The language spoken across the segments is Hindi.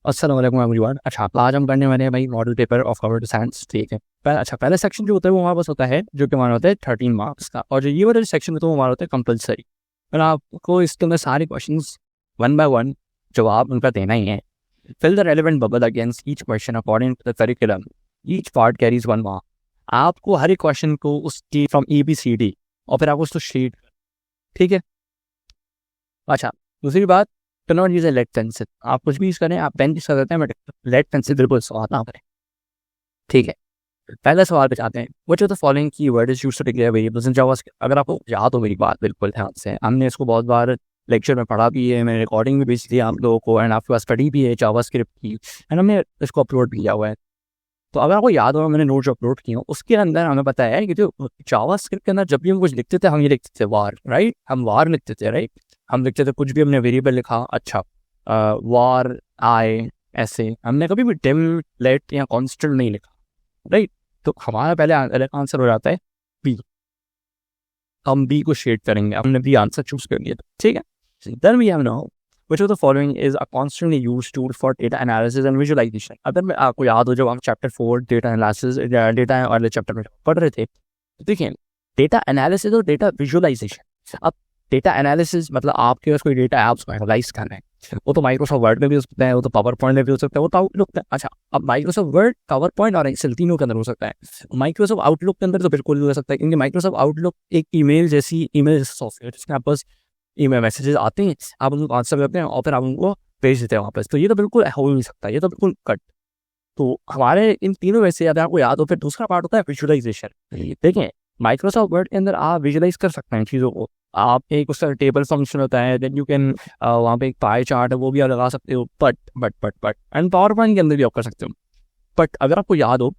अस्सलाम वालेकुम एवरीवन। अच्छा, आज हम करने वाले हैं भाई model paper of computer science. ठीक है, पहला सेक्शन जो होता है वो हमारे पास होता है जो कि हमारा होता है 13 मार्क्स का, और जो ये वाला सेक्शन होता है वो हमारा होता है कंपलसरी। और आपको इसके अंदर सारे क्वेश्चंस वन बाय वन जवाब उनका देना ही है। Fill the relevant bubble against each question according to the curriculum, each part carries 1 mark. आपको हर एक क्वेश्चन को उसकी फ्रॉम ABCD और फिर आपको उसको शीट, ठीक है। अच्छा, दूसरी बात, do not use a lead pencil. आप कुछ भी यूज करें, आप पेन यूज कर सकते हैं, बट लेड पेंसिल बिल्कुल स्वाद ना करें, ठीक है। पहला सवाल पे जाते हैं, which of the following keyword is used to declare variables in JavaScript. अगर आपको याद हो मेरी बात बिल्कुल ध्यान से, हमने इसको बहुत बार लेक्चर में पढ़ा भी है, मैंने रिकॉर्डिंग भी भेज दी आप लोगों को, एंड आपके पास पढ़ी भी है जावास्क्रिप्ट की, एंड हमने इसको अपलोड भी किया हुआ है। तो अगर आपको याद हो, मैंने नोट जो अपलोड किए उसके अंदर हमें पता है कि जो जावास्क्रिप्ट के अंदर जब भी हम कुछ लिखते थे, हम ये लिखते थे वार, राइट। हम वार लिखते थे, राइट। हम लिखते थे कुछ भी, हमने वेरिएबल लिखा, अच्छा वार आई, ऐसे हमने कभी भी डिम लेट या कांस्टेंट नहीं लिखा, राइट। तो हमारा पहले आंसर हो जाता है बी। हम बी को शेड करेंगे, हमने बी आंसर चूज कर लिया, ठीक है। Then we have no which of the following is a constantly used tool for data analysis and visualization। अगर मैं आपको याद हो, जब हम चैप्टर 4 डेटा एनालिसिस डेटा वाले चैप्टर में पढ़ रहे थे, तो देखिए डेटा एनालिसिस और डेटा विजुअलाइजेशन। अब डेटा एनालिसिस मतलब आपके पास कोई डेटा है, उसको एनालाइज करना है, वो तो माइक्रोसॉफ्ट वर्ड में भी हो सकता है, वो तो पावर पॉइंट में भी हो सकता है, वो तो आउटलुक में। अच्छा, अब माइक्रोसॉफ्ट वर्ड, पावर पॉइंट और एक्सेल तीनों के अंदर हो सकता है। माइक्रोसॉफ्ट आउटलुक के अंदर तो बिल्कुल हो सकता है, क्योंकि माइक्रोसॉफ्ट आउटलुक एक ईमेल जैसी सॉफ्टवेयर जिसमें आप बस ईमेल मैसेजेस आते हैं, आप उनको आंसर करते हैं और फिर आप उनको भेज देते हैं वापस। तो ये तो बिल्कुल हो ही नहीं सकता, ये तो बिल्कुल कट। तो हमारे इन तीनों में से अगर आपको याद हो, फिर दूसरा पार्ट होता है विजुअलाइजेशन। देखें, माइक्रोसॉफ्ट वर्ड के अंदर आप विजुअलाइज कर सकते हैं चीज़ों को। आप एक उसका टेबल फंक्शन होता है, देन यू कैन वहाँ पे एक पाई चार्ट है, वो भी आप लगा सकते हो, बट एंड पावर पॉइंट के अंदर भी आप कर सकते हो। बट अगर आपको याद हो,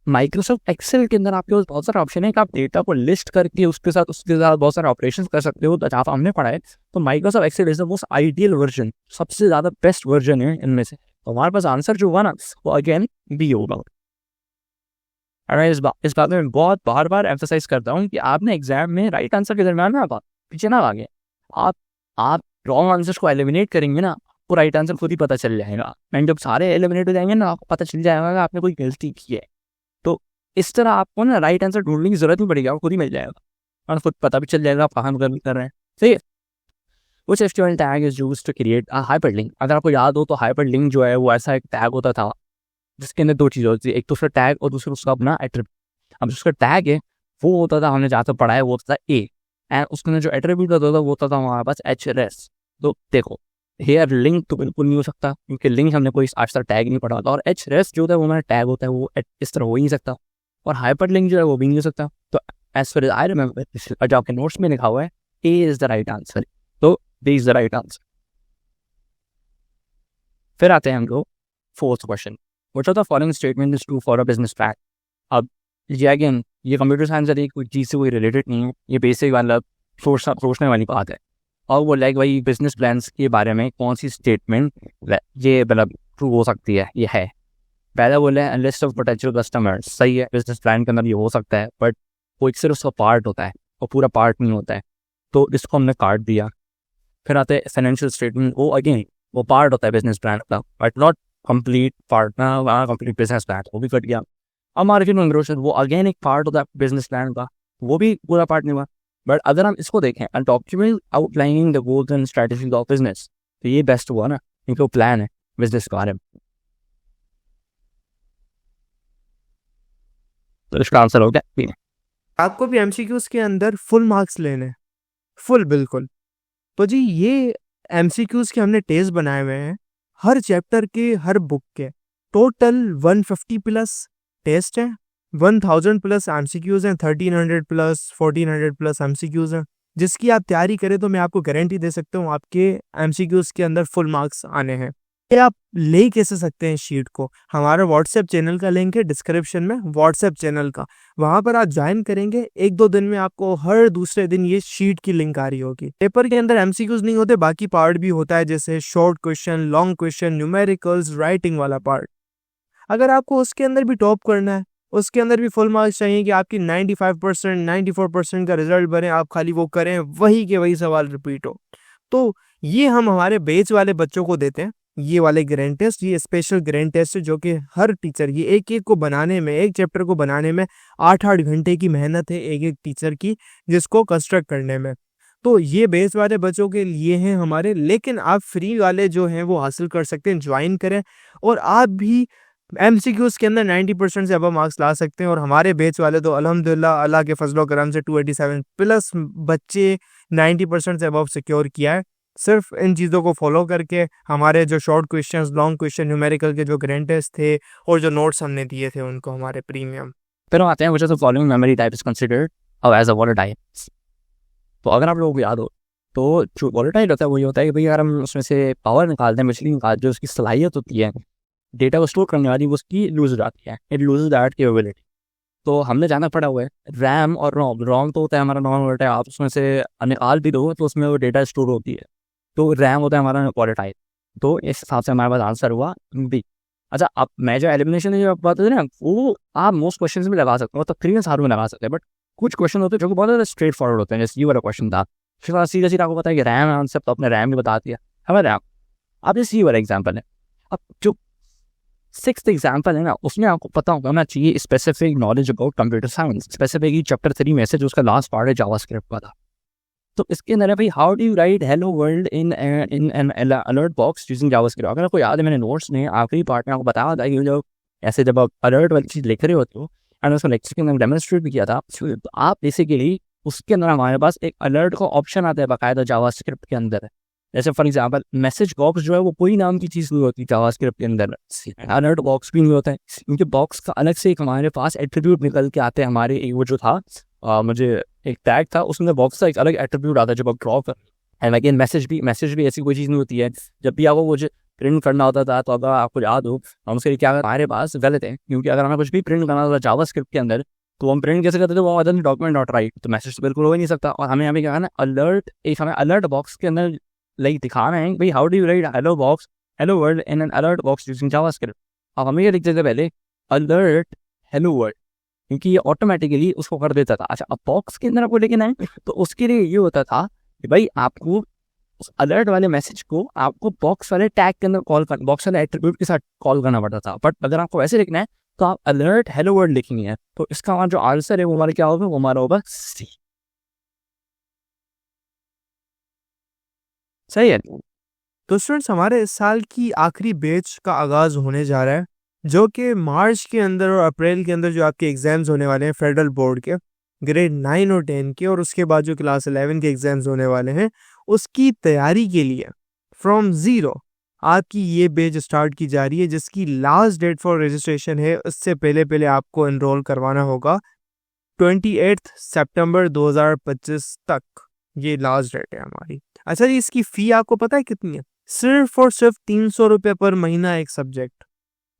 माइक्रोसॉफ्ट एक्सेल के अंदर आपके पास बहुत सारे ऑप्शन है कि आप डेटा को लिस्ट करके उसके साथ बहुत सारे ऑपरेशन कर सकते हो। तो जहाँ हमने पढ़ा है, तो Microsoft Excel is the most ideal version, सबसे ज़्यादा बेस्ट वर्जन है इनमें से। तो हमारे पास आंसर जो हुआ ना, वो अगेन बी होगा। और मैं इस बात में बहुत बार बार एम्फसाइज करता हूँ कि आपने एग्जाम में राइट आंसर के दरम्यान ना पीछे ना भागे। आप रॉन्ग आंसर्स को एलिमिनेट करेंगे ना, वो राइट आंसर खुद ही पता चल जाएगा। एंड जब सारे एलिमिनेट हो जाएंगे ना, आपको पता चल जाएगा कि आपने कोई गलती की है। तो इस तरह आपको ना राइट आंसर ढूंढने की जरूरत नहीं पड़ेगी, आपको खुद ही मिल जाएगा और खुद पता भी चल जाएगा आप कहाँ कर रहे हैं। सही है। Which SQL tag is used to create a hyperlink। अगर आपको याद हो, तो हाइपरलिंक जो है वो ऐसा एक टैग होता था जिसके अंदर दो चीज़ होती है, एक तो उसका टैग और दूसरा उसका अपना एट्रीब्यूट। अब उसका टैग है वो होता था, हमने जहाँ तक पढ़ा है वो होता था ए, एंड उसके अंदर जो एट्रीब्यूट होता था वो होता था हमारे पास HRS। तो देखो, हेयर लिंक तो बिल्कुल नहीं हो सकता, क्योंकि लिंक हमने कोई आज तक टैग नहीं पढ़ा होता, और HRS जो होता है वो हमारा टैग होता है, वो इस तरह हो ही नहीं सकता, और हाइपर लिंक जो है वो भी नहीं हो सकता। तो as far as I remember, जो आपके नोट्स में लिखा हुआ है, A is the right answer, तो B is the right answer. फिर आते हैं हम लोग fourth question, which of the following statement is true for a business fact. अब ये अगेन, ये कंप्यूटर साइंस है, कोई चीज़ से कोई रिलेटेड नहीं है, ये बेसिक वाला सोचने वाली बात है। और वो लाइक भाई बिजनेस प्लान्स के बारे में कौन सी स्टेटमेंट ये मतलब ट्रू हो सकती है, ये है। पहला बोला है लिस्ट ऑफ पोटेंशियल कस्टमर्स, सही है, बिजनेस प्लान के अंदर ये हो सकता है, बट वो एक सिर्फ उसका पार्ट होता है और पूरा पार्ट नहीं होता है, तो इसको हमने काट दिया। फिर आते हैं फाइनेंशियल स्टेटमेंट, वो अगेन वो पार्ट होता है बिजनेस प्लान का, बट नॉट कंप्लीट पार्ट ना, कंप्लीट बिजनेस प्लान, वो भी कट गया। अब मार्केट ग्रोथ, वो अगेन एक पार्ट होता है बिजनेस प्लान का, वो भी पूरा पार्ट नहीं हुआ। बट अगर हम इसको देखें, a document outlining the goals and strategies of business, तो ये बेस्ट हुआ ना, क्योंकि वो प्लान है बिजनेस के बारे में। तो इसका आंसर हो गया बी। आपको भी एमसीक्यूज के अंदर फुल मार्क्स लेने, फुल बिल्कुल। तो जी ये एमसीक्यूज के हमने टेस्ट बनाए हुए हैं, हर चैप्टर के, हर बुक के। टोटल 150 प्लस टेस्ट हैं, 1000 प्लस एमसीक्यूज हैं, 1300 प्लस 1400 प्लस एमसीक्यूज हैं। जिसकी आप तैयारी करें तो मैं आपको गारंटी दे सकता हूँ आपके एमसीक्यूज के अंदर फुल मार्क्स आने हैं। ये आप ले कैसे सकते हैं शीट को, हमारा व्हाट्सएप चैनल का लिंक है डिस्क्रिप्शन में, व्हाट्सएप चैनल का, वहां पर आप ज्वाइन करेंगे, 1-2 दिन में आपको हर दूसरे दिन ये शीट की लिंक आ रही होगी। पेपर के अंदर एमसीक्यूज नहीं होते, बाकी पार्ट भी होता है, जैसे short question, long question, numericals, writing वाला पार्ट। अगर आपको उसके अंदर भी टॉप करना है, उसके अंदर भी फुल मार्क्स चाहिए कि आपकी 95% 94% का रिजल्ट बने, आप खाली वो करें, वही के वही सवाल रिपीट हो, तो ये हम हमारे बेच वाले बच्चों को देते हैं। ये वाले ग्रैंड टेस्ट, ये स्पेशल ग्रैंड टेस्ट है जो कि हर टीचर, ये एक एक को बनाने में, एक चैप्टर को बनाने में 8-8 घंटे की मेहनत है एक एक टीचर की, जिसको कंस्ट्रक्ट करने में। तो ये बेस वाले बच्चों के लिए हैं हमारे, लेकिन आप फ्री वाले जो हैं वो हासिल कर सकते हैं, ज्वाइन करें और आप भी एमसीक्यूज के अंदर 90% से अबव मार्क्स ला सकते हैं। और हमारे बैच वाले तो अल्हम्दुलिल्लाह अल्लाह के फजलो करम से 287 प्लस बच्चे 90% से अबव सिक्योर किया है, सिर्फ इन चीज़ों को फॉलो करके। हमारे जो short questions, long question, numerical के जो ग्रैंड टेस्ट थे और जो नोट्स हमने दिए थे उनको हमारे प्रीमियम। फिर हम आते हैं, which of the following memory type is considered as a volatile। तो अगर आप लोगों को याद हो तो जो वॉलेटाइल होता है वही होता है कि भाई अगर हम उसमें से पावर निकालते हैं, बिजली निकालते हैं, जो उसकी सलाहियत होती है डेटा को स्टोर करने वाली, वो उसकी लूज हो जाती है, इट लूज दैट केपेबिलिटी। तो हमने जाना पड़ा हुआ है रैम और रोम। रोम तो होता है हमारा नॉन वॉलेटाइल, आप उसमें से निकाल भी दो तो उसमें वो डेटा स्टोर होती है, तो रैम होता है हमारा वॉलेटाइल। तो इस हिसाब से हमारे पास आंसर हुआ बी। अच्छा, अब मैं जो एलिमिनेशन की बात होती है ना, वो आप मोस्ट क्वेश्चन में लगा सकते हो, मतलब 3 या 4 में लगा सकते हैं, बट कुछ क्वेश्चन होते हैं जो कि बहुत ज़्यादा स्ट्रेट फॉरवर्ड होते हैं। जैसे ये वाला क्वेश्चन था, फिर सीधा सीधा आपको पता है कि रैम आंसर, तो अपने रैम भी बता दिया हमें रैम। अब जैसे ये वाला एग्जाम्पल है, अब जो 6th एग्जाम्पल है ना, उसमें आपको पता होना चाहिए specific knowledge about computer science, specific chapter 3 में से जो उसका लास्ट पार्ट है जावास्क्रिप्ट का था। तो इसके अंदर है भाई, how do you right hello world in an alert box using JavaScript. अगर आपको याद है, मैंने नोट्स में आखिरी पार्ट में आपको बताया था कि जो ऐसे जब आप अलर्ट वाली चीज़ लिख रहे होते हो, एंड उसको लेक्चर के अंदर डेमोन्स्ट्रेट भी किया था, तो आप बेसिकली उसके अंदर हमारे पास एक अलर्ट का ऑप्शन आता है बाकायदा जावास्क्रिप्ट के अंदर। जैसे फॉर एग्जांपल मैसेज बॉक्स जो है वो कोई नाम की चीज़ नहीं होती जावास्क्रिप्ट के अंदर, अलर्ट बॉक्स भी नहीं होता है, क्योंकि बॉक्स का अलग से एक हमारे पास एट्रीब्यूट निकल के आते हैं। हमारे एक वो जो था मुझे एक टैग था, उसमें बॉक्स का एक अलग एट्रीब्यूट आता है जब आप ड्रॉ कर। एंड अगेन मैसेज भी ऐसी कोई चीज़ नहीं होती है। जब भी आपको मुझे प्रिंट करना होता था, तो अगर आपको याद हो, हम उसके लिए क्या हमारे पास गलत है, क्योंकि अगर हमें कुछ भी प्रिंट करना होता जावास्क्रिप्ट के अंदर, तो हम प्रिंट कैसे करते थे, वो डॉक्यूमेंट डॉट राइट, तो मैसेज तो बिल्कुल हो ही नहीं सकता। और हमें क्या है ना, अलर्ट, एक हमें अलर्ट बॉक्स के अंदर लाइक दिखाना है भाई, how do you right hello box, hello world in an alert box using JavaScript. अब हमें ये लिखते थे पहले अलर्ट हेलो वर्ल्ड, क्योंकि ये ऑटोमेटिकली उसको कर देता था। अच्छा, अब बॉक्स के अंदर आपको लेके आए, तो उसके लिए ये होता था कि भाई आपको उस अलर्ट वाले मैसेज को आपको बॉक्स वाले टैग के अंदर कॉल कर, बॉक्स वाले एट्रीब्यूट के साथ कॉल करना पड़ता था। बट अगर आपको वैसे लिखना है तो आप अलर्ट हेलो वर्ल्ड लिखेंगे है, तो इसका हमारा जो आंसर है वो हमारा क्या होगा, वो हमारा होगा सी। सही है। तो स्टूडेंट्स, हमारे इस साल की आखिरी बैच का आगाज होने जा रहा है, जो कि मार्च के अंदर और अप्रैल के अंदर जो आपके एग्जाम्स होने वाले हैं फेडरल बोर्ड के, ग्रेड 9 और 10 के, और उसके बाद जो क्लास 11 के एग्जाम्स होने वाले हैं, उसकी तैयारी के लिए फ्रॉम ज़ीरो आपकी ये बैच स्टार्ट की जा रही है, जिसकी लास्ट डेट फॉर रजिस्ट्रेशन है, उससे पहले आपको एनरोल करवाना होगा 28 सितंबर 2025 तक, ये लास्ट डेट है हमारी। अच्छा जी, इसकी फ़ी आपको पता है कितनी है? सिर्फ और सिर्फ 300 रुपये पर महीना एक सब्जेक्ट,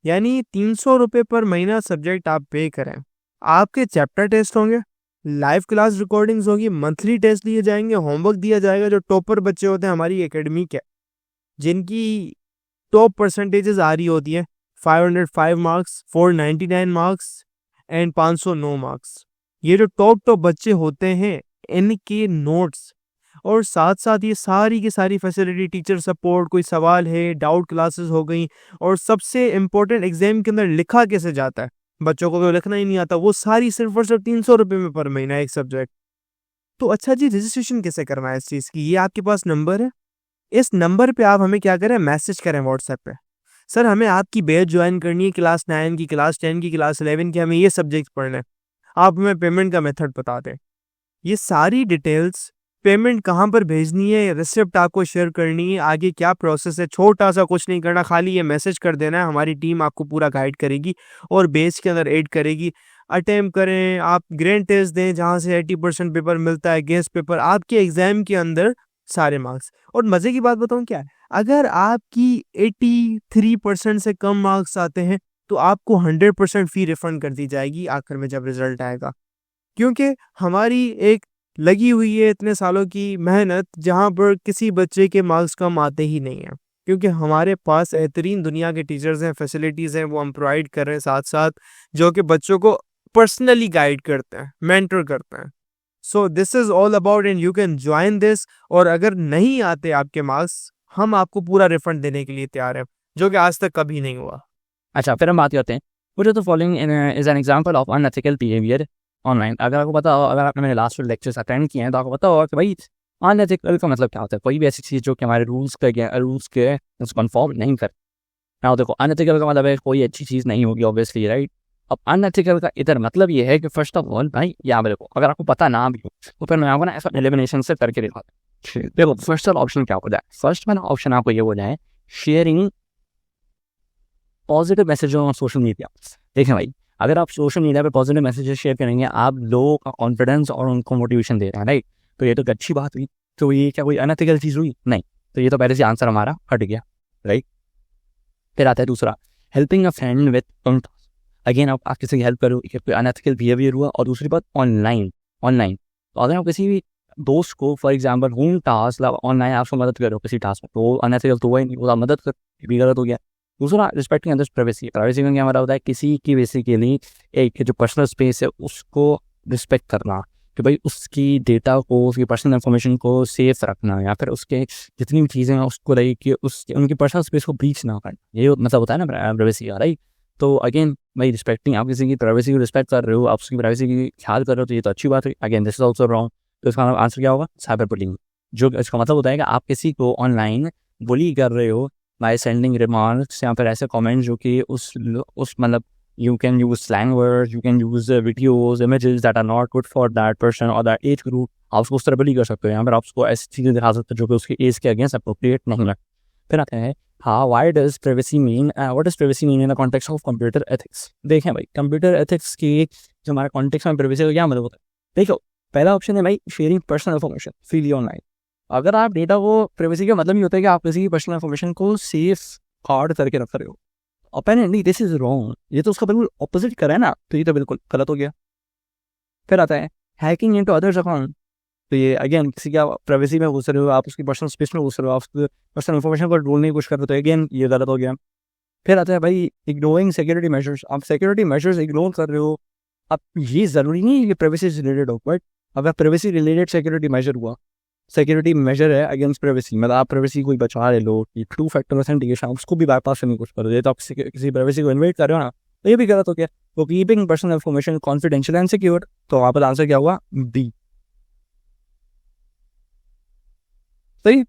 यानी 300 रुपये पर महीना सब्जेक्ट आप पे करें। आपके चैप्टर टेस्ट होंगे, लाइव क्लास रिकॉर्डिंग्स होगी, मंथली टेस्ट लिए जाएंगे, होमवर्क दिया जाएगा। जो टॉपर बच्चे होते हैं हमारी एकेडमी के, जिनकी टॉप परसेंटेजेस आ रही होती है 505 मार्क्स, 499 मार्क्स एंड 509 मार्क्स, ये जो टॉप बच्चे होते हैं, इनके नोट्स और साथ साथ ये सारी की सारी फैसिलिटी, टीचर सपोर्ट, कोई सवाल है, डाउट क्लासेस हो गई, और सबसे इम्पोर्टेंट एग्जाम के अंदर लिखा कैसे जाता है, बच्चों को तो लिखना ही नहीं आता, वो सारी सिर्फ और सिर्फ 300 रुपये में पर महीना एक सब्जेक्ट। तो अच्छा जी, रजिस्ट्रेशन कैसे करना है इस चीज़ की? ये आपके पास नंबर है, इस नंबर पे आप हमें क्या करें, मैसेज करें व्हाट्सएप पे, सर हमें आपकी बैच ज्वाइन करनी है, क्लास 9 की, क्लास 10 की, क्लास 11 की, हमें ये सब्जेक्ट पढ़ना है, आप हमें पेमेंट का मेथड बता दें। ये सारी डिटेल्स, पेमेंट कहाँ पर भेजनी है, रिसिप्ट आपको शेयर करनी है, आगे क्या प्रोसेस है, छोटा सा कुछ नहीं करना, खाली ये मैसेज कर देना है, हमारी टीम आपको पूरा गाइड करेगी और बेस के अंदर ऐड करेगी। अटेम्प्ट करें, आप ग्रैंड टेस्ट दें जहाँ से 80% पेपर मिलता है, गेस्ट पेपर, आपके एग्जाम के अंदर सारे मार्क्स। और मज़े की बात बताऊँ क्या है, अगर आपकी 83% से कम मार्क्स आते हैं तो आपको 100% फ़ी रिफंड कर दी जाएगी आखिर में जब रिजल्ट आएगा, क्योंकि हमारी एक लगी हुई है इतने सालों की मेहनत, जहाँ पर किसी बच्चे के मार्क्स कम आते ही नहीं हैं, क्योंकि हमारे पास बेहतरीन दुनिया के टीचर्स हैं, फैसिलिटीज़ हैं, वो हम प्रोवाइड कर रहे हैं साथ साथ, जो कि बच्चों को पर्सनली गाइड करते हैं, मेंटर करते हैं। So this is all about and you can join this. और अगर नहीं आते आपके मार्क्स, हम आपको पूरा रिफंड देने के लिए तैयार हैं। जो कि आज तक कभी नहीं हुआ। अच्छा, फिर हम बात करते हैं which of the following is an example of unethical behavior online। अगर आपको पता हो, अगर आपने मेरे लास्ट लेक्चर्स अटेंड किए हैं तो आपको पता होगा कि भाई अनएथिकल का मतलब क्या होता है। कोई भी ऐसी चीज़ जो कि हमारे रूल्स के उसको कन्फर्म नहीं कर। ना देखो, अनएथिकल का मतलब है कोई अच्छी चीज़ नहीं होगी ऑब्वियसली, राइट। अब अनएथिकल का इधर मतलब ये है कि फर्स्ट ऑफ ऑल भाई यहाँ मेरे को अगर आपको पता ना भी हो तो फिर मैं आपको ना ऐसा एलिमिनेशन से करके दिखाता हूँ। देखो फर्स्ट ऑप्शन क्या होता है, फर्स्ट वाला ऑप्शन आपको ये बोला है sharing positive message on social media. देखें भाई, अगर आप सोशल मीडिया पे पॉजिटिव मैसेजेस शेयर करेंगे, आप लोगों का कॉन्फिडेंस और उनको मोटिवेशन दे रहे हैं, राइट। तो ये तो अच्छी बात हुई। तो ये क्या कोई अनएथिकल चीज़ हुई? नहीं। तो ये तो पहले से आंसर हमारा हट गया, राइट। फिर आता है दूसरा, helping a friend with. Again आप किसी की हेल्प करो, कोई अनएथिकल बिहेवियर हुआ। और दूसरी बात ऑनलाइन तो अगर आप किसी भी दोस्त को for example home task online आपको मदद करो किसी टास्क में, तो अनएथिकल तो हुआ ही नहीं, वो मदद कर भी गलत हो गया। दूसरा, रिस्पेक्टिंग अदर्स प्राइवेसी का क्या मतलब होता है, किसी की बेसिकली एक जो पर्सनल स्पेस है उसको रिस्पेक्ट करना, कि भाई उसकी डेटा को, उसकी पर्सनल इन्फॉर्मेशन को सेफ रखना, या फिर उसके जितनी भी चीज़ें हैं उसको लाइक कि उनकी पर्सनल स्पेस को ब्रीच ना करना, ये मतलब होता है ना प्राइवेसी का, राइट। तो अगेन भाई रिस्पेक्टिंग, आप किसी की प्राइवेसी को रिस्पेक्ट कर रहे हो, आप उसकी प्राइवेसी की ख्याल कर रहे हो, तो ये तो अच्छी बात है। Again this is also wrong. तो इसका आंसर क्या होगा? Cyber bullying. जो इसका मतलब होता है कि आप किसी को ऑनलाइन बुली कर रहे हो बाय सेंडिंग रिमार्क्स या फिर ऐसे कमेंट्स जो कि उस मतलब you can use slang words, you can use videos, images that are not good for that person or that age group। आप उसको उस तरह बुली कर सकते हो, यहाँ पर आप उसको ऐसी चीज़ें दिखा सकते हो जो कि उसके एज के अगेंस्ट अप्रोप्रिएट नहीं है। फिर आते हैं हाँ, why does privacy mean what does privacy mean in the context of computer ethics। देखें भाई, कंप्यूटर एथिक्स की जो हमारे कॉन्टेक्स्ट में प्राइवेसी का क्या मतलब होता है। देखो पहला ऑप्शन है भाई sharing personal information freely online. अगर आप डेटा को, प्राइवेसी का मतलब ही होता है कि आप किसी की पर्सनल इन्फॉर्मेशन को सेफ गार्ड करके रख रहे हो। अपेरेंटली दिस इज रॉन्ग, ये तो उसका बिल्कुल ऑपोजिट करा है ना, तो ये तो बिल्कुल गलत हो गया। फिर आता है हैकिंग इनटू अदर्स अकाउंट। तो ये अगेन किसी का प्राइवेसी में घुस रहे हो, आप उसकी पर्सनल स्पेस में घुस रहे हो, आप उसकी पर्सनल इन्फॉर्मेशन को ढूंढने की कोशिश कर रहे हो, तो अगेन ये गलत हो गया। फिर आता है भाई इग्नोरिंग सिक्योरिटी मेजर्स। आप सिक्योरिटी मेजर्स इग्नोर कर रहे हो। अब ये ज़रूरी नहीं है कि प्राइवेसी से रिलेटेड हो, बट अगर प्राइवेसी रिलेटेड सिक्योरिटी मेजर हुआ, सिक्योरिटी मेजर है अगेंस्ट प्राइवेसी, मतलब आप प्राइवेसी कोई बचा रहे लो, टू फैक्टर ऑथेंटिकेशन उसको भी बाईपास करने की कोशिश करो, तो आप किसी प्राइवेसी को इन्वेट कर रहे हो ना, तो ये भी गलत हो गया। तो keeping personal information confidential and secure, तो वहाँ पर आंसर क्या हुआ? डी। सही।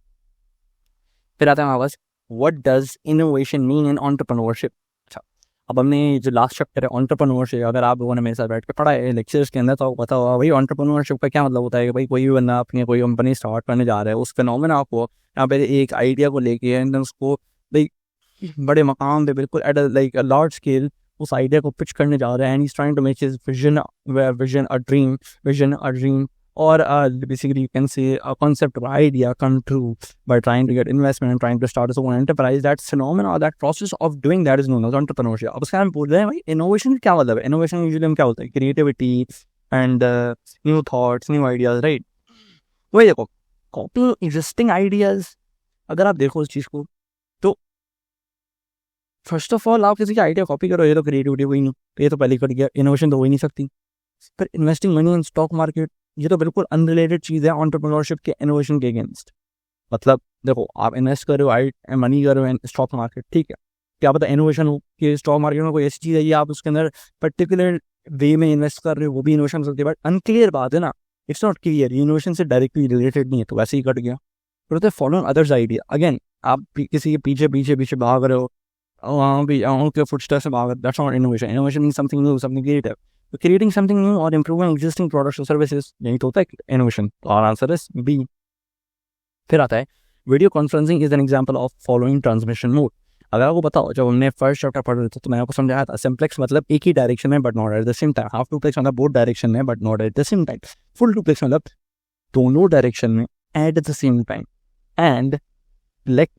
फिर आता है हमारे पास what does innovation mean in entrepreneurship. अच्छा, अब हमने जो लास्ट चैप्टर है एंटरप्रेन्योरशिप, अगर आप लोगों ने मेरे साथ बैठ के पढ़ा है लेक्चर्स के अंदर, तो आपको पता होगा भाई एंटरप्रेन्योरशिप का क्या मतलब होता है कि भाई कोई भी बंदा अपनी कोई कंपनी स्टार्ट करने जा रहा है, उस फिनोमेना को यहाँ पे एक आइडिया को लेके एंड उसको भाई बड़े मकाम पे बिल्कुल at like a large scale उस आइडिया को पिच करने जा रहा है, and he is trying to make his vision a dream or basically you can say a concept or idea come true by trying to get investment and trying to start his own enterprise. That phenomena or that process of doing that is known as entrepreneurship. अब इसका हम बोल रहे हैं भाई इनोवेशन क्या मतलब है। इनोवेशन यूजुअली हम क्या होता है, creativity and new thoughts, new ideas, right. वही देखो कॉपी एग्जिस्टिंग आइडियाज, अगर आप देखो इस चीज़ को तो फर्स्ट ऑफ ऑल आप किसी का आइडिया कॉपी करो, ये तो क्रिएटिविटी हुई नहीं, तो ये तो पहले कर गया, इनोवेशन तो हो ही नहीं सकती। फिर investing money in stock market, ये तो बिल्कुल अनरिलेटेड चीज़ है एंटरप्रेन्योरशिप के इनोवेशन के अगेंस्ट। मतलब देखो आप इन्वेस्ट कर रहे हो मनी कर रहे हो स्टॉक मार्केट, ठीक है, क्या पता इनोवेशन हो कि स्टॉक मार्केट में कोई ऐसी चीज़ है ये आप उसके अंदर पर्टिकुलर वे में इन्वेस्ट कर रहे हो, वो भी इनोवेशन सकती है, बट अनक्लियर बात है ना, इट्स नॉट क्लियर, इनोवेशन से डायरेक्टली रिलेटेड नहीं है, तो वैसे ही कट गया। फिर होता है फॉलो अदर्स आइडिया। अगेन आप किसी के पीछे पीछे पीछे भाग रहे हो, वहाँ भी उनके फुटस्टेप्स से भाग, that's not innovation. Innovation means something new, something creative, creating something new or improving existing products or services, यही तो होता है innovation। तो our answer is B। फिर आता है video conferencing is an example of following transmission mode. अगर आपको पता हो, जब हमने फर्स्ट चैप्टर पढ़ रहे थे तो मैंने आपको समझाया था सिंप्लेक्स मतलब एक ही डायरेक्शन में but not at the same time, half duplex मतलब बोथ डायरेक्शन में but not at the same time, full duplex मतलब दोनों डायरेक्शन में at the same time. And like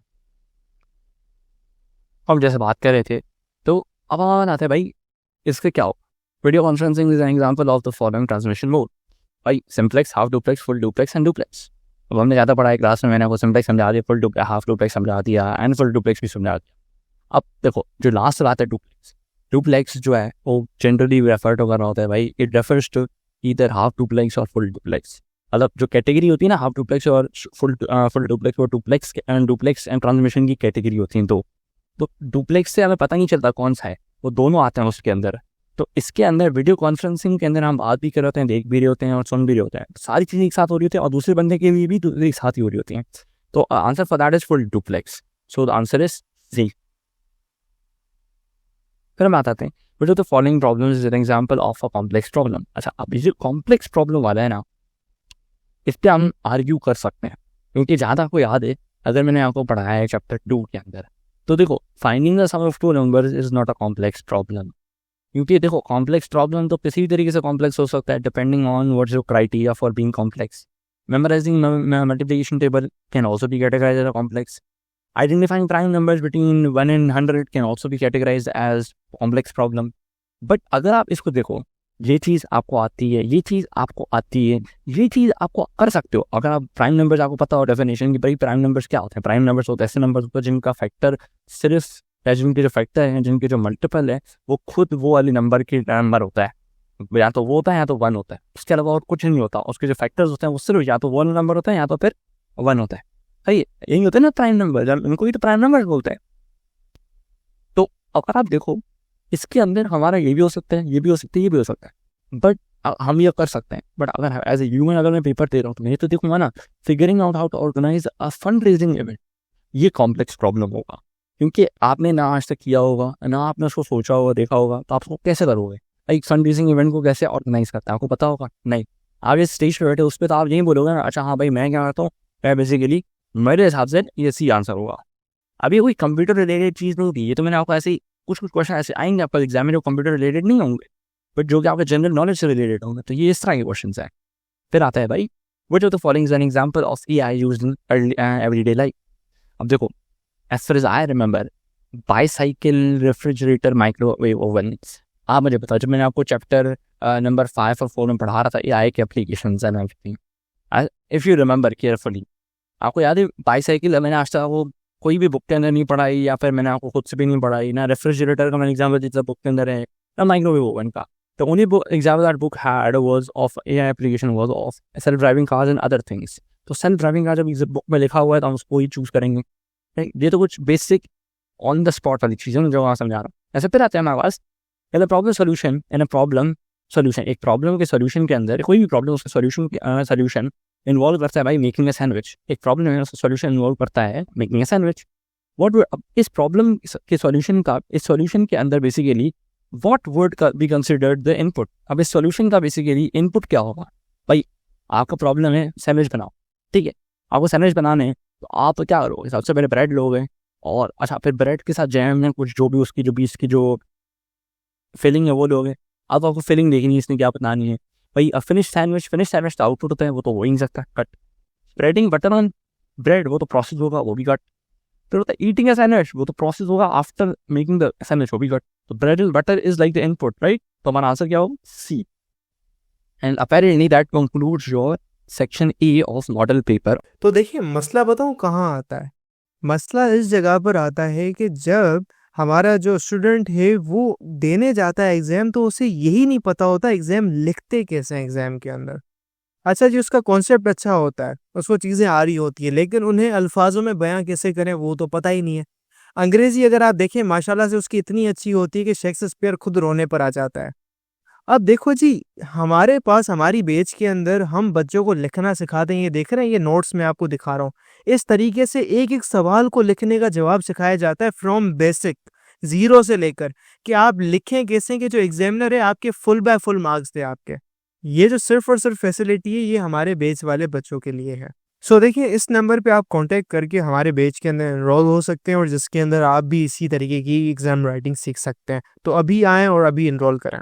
हम जैसे बात कर रहे थे, तो अब आता है भाई इसके क्या हो, video conferencing is an example of the following transmission mode. भाई simplex, half duplex, full duplex and duplex. अब हमने ज़्यादा पढ़ा है क्लास में, मैंने आपको सिंप्लेक्स समझा दिया, फुल डुप्लेक्स, हाफ डुप्लेक्स समझा दिया एंड फुल डुप्लेक्स भी समझा दिया। अब देखो जो लास्ट आता है डुप्लेक्स, डुप्लेक्स जो है वो जनरली रेफर टू कर रहा होता है भाई, it refers to either half duplex और फुल डुप्लेक्स। मतलब जो कैटेगरी होती है ना हाफ डुप्लेक्स और फुल डुप्लेक्स, वो डुप्लेक्स एंड ट्रांसमिशन की कैटेगरी होती है। तो तो डुप्लेक्स से हमें पता नहीं चलता कौन सा है, वो दोनों आते हैं उसके अंदर। तो इसके अंदर वीडियो कॉन्फ्रेंसिंग के अंदर हम बात भी कर रहे होते हैं, देख भी रहे होते हैं और सुन भी रहे होते हैं, सारी चीज़ें एक साथ हो रही होती है और दूसरे बंदे के लिए भी एक साथ ही हो रही होती हैं। तो answer for that is full duplex, so the answer is G. फिर हम आते हैं which of the following problems is an example of a complex problem. अच्छा, अब ये जो कॉम्प्लेक्स प्रॉब्लम वाला है ना, इस पर हम आर्ग्यू कर सकते हैं, क्योंकि जहाँ तक आपको याद है, अगर मैंने आपको पढ़ाया है चैप्टर 2 के अंदर, तो देखो finding the sum of two numbers is not a complex problem. क्योंकि देखो कॉम्प्लेक्स प्रॉब्लम तो किसी भी तरीके से कॉम्प्लेक्स हो सकता है, depending on what is your criteria for being complex. Memorising multiplication table can also be categorised as a complex. Identifying prime numbers between 1 and 100 can also be categorized as complex problem. But अगर आप इसको देखो, ये चीज़ आपको आती है, ये चीज़ आपको आती है, ये चीज़ आपको कर सकते हो। अगर आप प्राइम नंबर्स आपको पता हो डेफिनेशन की, भाई प्राइम नंबर्स क्या होते हैं। प्राइम नंबर्स होते हैं ऐसे नंबर्स होते हैं जिनका फैक्टर सिर्फ, जिनके जो फैक्टर हैं, जिनके जो मल्टीपल है, वो खुद वो वाली नंबर की नंबर होता है, या तो वो होता है या तो 1 होता है, उसके अलावा और कुछ नहीं होता। उसके जो फैक्टर्स होते हैं वो सिर्फ या तो 1 नंबर होता है या तो फिर 1 होता है। सही, यही होता है ना प्राइम नंबर, इनको ही तो प्राइम नंबर बोलते हैं। तो अगर आप देखो, इसके अंदर हमारा ये भी हो सकता है, ये भी हो सकता है, ये भी हो सकता है, बट हम ये कर सकते हैं। बट अगर एज ए ह्यूमन अगर मैं पेपर दे रहा हूँ तो मैं तो देखूंगा ना, figuring out how to organise a fund raising event, ये कॉम्प्लेक्स प्रॉब्लम होगा। क्योंकि आपने ना आज तक किया होगा, ना आपने उसको सोचा होगा, देखा होगा, तो आप उसको कैसे करोगे। एक फंड रेजिंग इवेंट को कैसे ऑर्गेनाइज करते हैं आपको पता होगा नहीं। आप इस स्टेज पे बैठे उस पर तो आप यही बोलोगे ना, अच्छा हाँ भाई मैं क्या करता हूँ, मैं बेसिकली मेरे हिसाब से ये सी आंसर होगा। अभी कोई कंप्यूटर रिलेटेड चीज़ नहीं होगी, ये तो मैंने आपको ऐसे ही कुछ क्वेश्चन ऐसे आएंगे आपका एग्जाम में जो कंप्यूटर रिलेटेड नहीं होंगे, बट जो कि आपके जनरल नॉलेज से रिलेटेड होंगे। तो ये इस तरह के क्वेश्चन है। फिर आता है भाई, which of the following is an example of AI used in everyday life. अब देखो, as far as I remember, bicycle, refrigerator, microwave oven. आप मुझे बताओ, जब मैंने आपको चैप्टर नंबर 5 और 4 में पढ़ा रहा था एआई के applications and everything, if you remember carefully, आपको याद है बाईसाइकिल मैंने आज तक वो कोई भी बुक के अंदर नहीं पढ़ाई, या फिर मैंने आपको खुद से भी नहीं पढ़ाई ना। रेफ्रिजरेटर का मैंने एग्जाम्पल जितना बुक के अंदर है, ना माइक्रोवेव ओवन का। तो only example that book had was of AI application was of self driving cars and other things. तो सेल्फ ड्राइविंग कार जब इस बुक में लिखा हुआ है तो हम उसको ही चूज करेंगे। ये तो कुछ बेसिक ऑन द स्पॉट वाली चीज़ें जो वहाँ समझा रहा हूँ। ऐसे फिर आते हैं हमारे पास problem solution and problem solution. एक प्रॉब्लम के सोल्यूशन के अंदर कोई भी प्रॉब्लम, उसका सोल्यूशन इन्वॉल्व करता है भाई मेकिंग ए सैंडविच। एक प्रॉब्लम है, उसका सोल्यूशन इन्वॉल्व करता है मेकिंग ए सैंडविच। इस प्रॉब्लम के सोल्यूशन का, इस सोल्यूशन के अंदर बेसिकली व्हाट वर्ड का बी कंसिडर्ड द इनपुट। अब इस सोल्यूशन का बेसिकली इनपुट क्या होगा भाई। आपका प्रॉब्लम है सैंडविच बनाओ, ठीक है, आपको सैंडविच बनाने हैं, तो आप क्या करोगे, सबसे पहले ब्रेड लोगे, और अच्छा फिर ब्रेड के साथ जैम है कुछ, जो भी उसकी जो बीच की जो फिलिंग है वो लोगे। अब आपको फिलिंग देखनी है इसने क्या बनानी है भाई। फिनिश सैंडविच तो आउटपुट होता है, वो तो हो ही नहीं सकता, cut. Spreading butter on bread, वो तो प्रोसेस होगा, वो भी कट। फिर होता है ईटिंग ए सैंडविच, वो तो प्रोसेस होगा आफ्टर मेकिंग द सैंडविच, वो भी कट। तो bread and butter is like the input, right. तो हमारा आंसर क्या होगा, C. And apparently that concludes your section A of model paper. तो देखिए मसला बताऊँ कहाँ आता है। मसला इस जगह पर आता है कि जब हमारा जो स्टूडेंट है वो देने जाता है एग्जाम, तो उसे यही नहीं पता होता एग्जाम लिखते कैसे हैं एग्जाम के अंदर। अच्छा जी, उसका कॉन्सेप्ट अच्छा होता है, उसको चीज़ें आ रही होती है, लेकिन उन्हें अल्फाजों में बयां कैसे करें वो तो पता ही नहीं है। अंग्रेजी अगर आप देखें माशाल्लाह से उसकी इतनी अच्छी होती है कि शेक्सपियर खुद रोने पर आ जाता है। अब देखो जी, हमारे पास हमारी बैच के अंदर हम बच्चों को लिखना सिखाते हैं। ये देख रहे हैं, ये नोट्स में आपको दिखा रहा हूँ। इस तरीके से एक एक सवाल को लिखने का जवाब सिखाया जाता है फ्रॉम बेसिक, 0 से लेकर कि आप लिखें कैसे कि जो एग्जामिनर है आपके फुल बाय फुल मार्क्स दे आपके। ये जो सिर्फ और सिर्फ फैसिलिटी है, ये हमारे बैच वाले बच्चों के लिए है। सो देखिए, इस नंबर पे आप कांटेक्ट करके हमारे बैच के अंदर एनरोल हो सकते हैं, और जिसके अंदर आप भी इसी तरीके की एग्जाम राइटिंग सीख सकते हैं। तो अभी आएँ और अभी एनरोल करें।